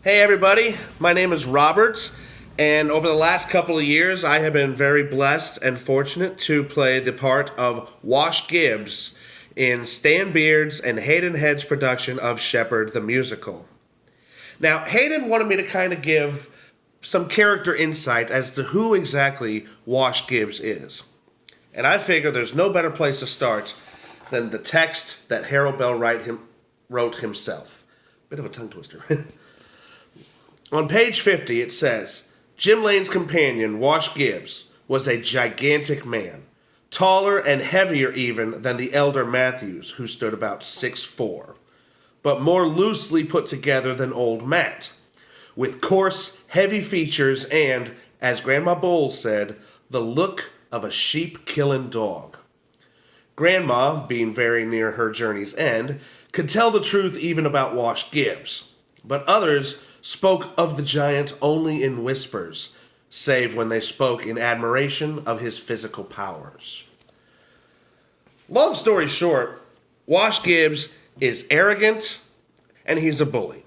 Hey everybody, my name is Robert, and over the last couple of years I have been very blessed and fortunate to play the part of Wash Gibbs in Stan Beard's and Hayden Head's production of Shepherd the Musical. Now, Hayden wanted me to kind of give some character insight as to who exactly Wash Gibbs is. And I figure there's no better place to start than the text that Harold Bell wrote himself. Bit of a tongue twister. On page 50, it says, Jim Lane's companion, Wash Gibbs, was a gigantic man, taller and heavier even than the elder Matthews, who stood about 6'4", but more loosely put together than old Matt, with coarse, heavy features and, as Grandma Bowles said, the look of a sheep-killing dog. Grandma, being very near her journey's end, could tell the truth even about Wash Gibbs, but others spoke of the giant only in whispers, save when they spoke in admiration of his physical powers. Long story short, Wash Gibbs is arrogant and he's a bully.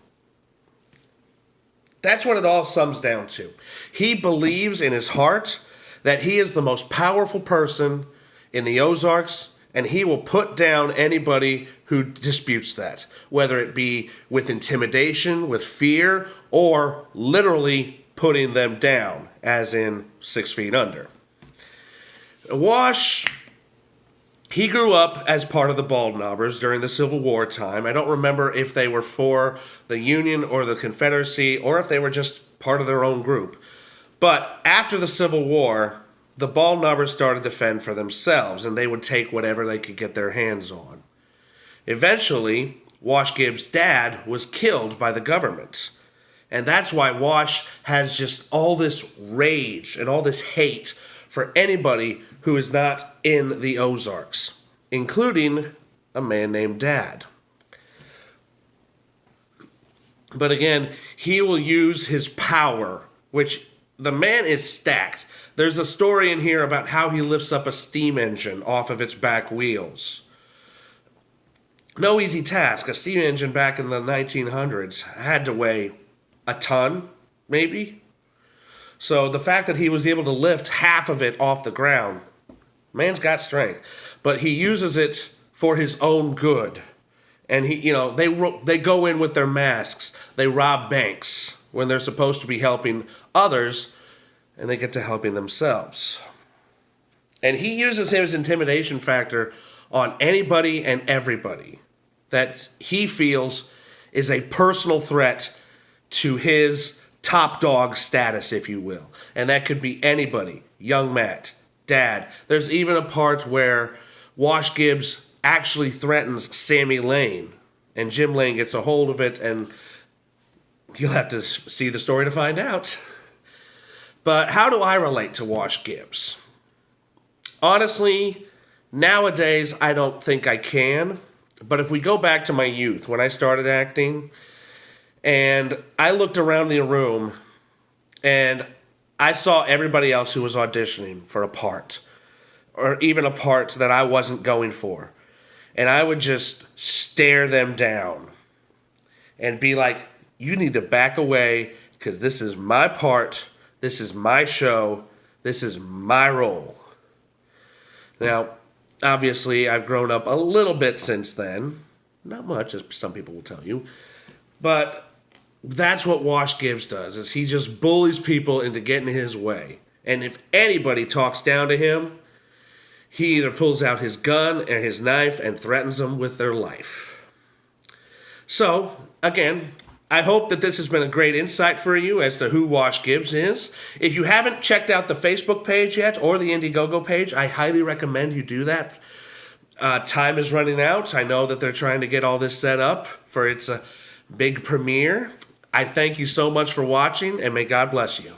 That's what it all sums down to. He believes in his heart that he is the most powerful person in the Ozarks, and he will put down anybody who disputes that, whether it be with intimidation, with fear, or literally putting them down, as in 6 feet under. Wash, he grew up as part of the Bald Knobbers during the Civil War time. I don't remember if they were for the Union or the Confederacy, or if they were just part of their own group. But after the Civil War, the Bald Knobbers started to fend for themselves, and they would take whatever they could get their hands on. Eventually, Wash Gibbs' dad was killed by the government. And that's why Wash has just all this rage and all this hate for anybody who is not in the Ozarks, including a man named Dad. But again, he will use his power, which the man is stacked. There's a story in here about how he lifts up a steam engine off of its back wheels. No easy task. A steam engine back in the 1900s had to weigh a ton, maybe. So the fact that he was able to lift half of it off the ground, man's got strength. But he uses it for his own good. And they go in with their masks. They rob banks when they're supposed to be helping others, and they get to helping themselves. And he uses his intimidation factor on anybody and everybody that he feels is a personal threat to his top dog status, if you will. And that could be anybody. Young Matt, Dad. There's even a part where Wash Gibbs actually threatens Sammy Lane. And Jim Lane gets a hold of it, and you'll have to see the story to find out. But how do I relate to Wash Gibbs? Honestly, nowadays I don't think I can. But if we go back to my youth, when I started acting, and I looked around the room, and I saw everybody else who was auditioning for a part, or even a part that I wasn't going for, and I would just stare them down and be like, you need to back away, because this is my part, this is my show, this is my role. Now, obviously, I've grown up a little bit since then. Not much, as some people will tell you. But that's what Wash Gibbs does, is he just bullies people into getting his way. And if anybody talks down to him, he either pulls out his gun or his knife and threatens them with their life. So, again, I hope that this has been a great insight for you as to who Wash Gibbs is. If you haven't checked out the Facebook page yet or the Indiegogo page, I highly recommend you do that. Time is running out. I know that they're trying to get all this set up for its big premiere. I thank you so much for watching, and may God bless you.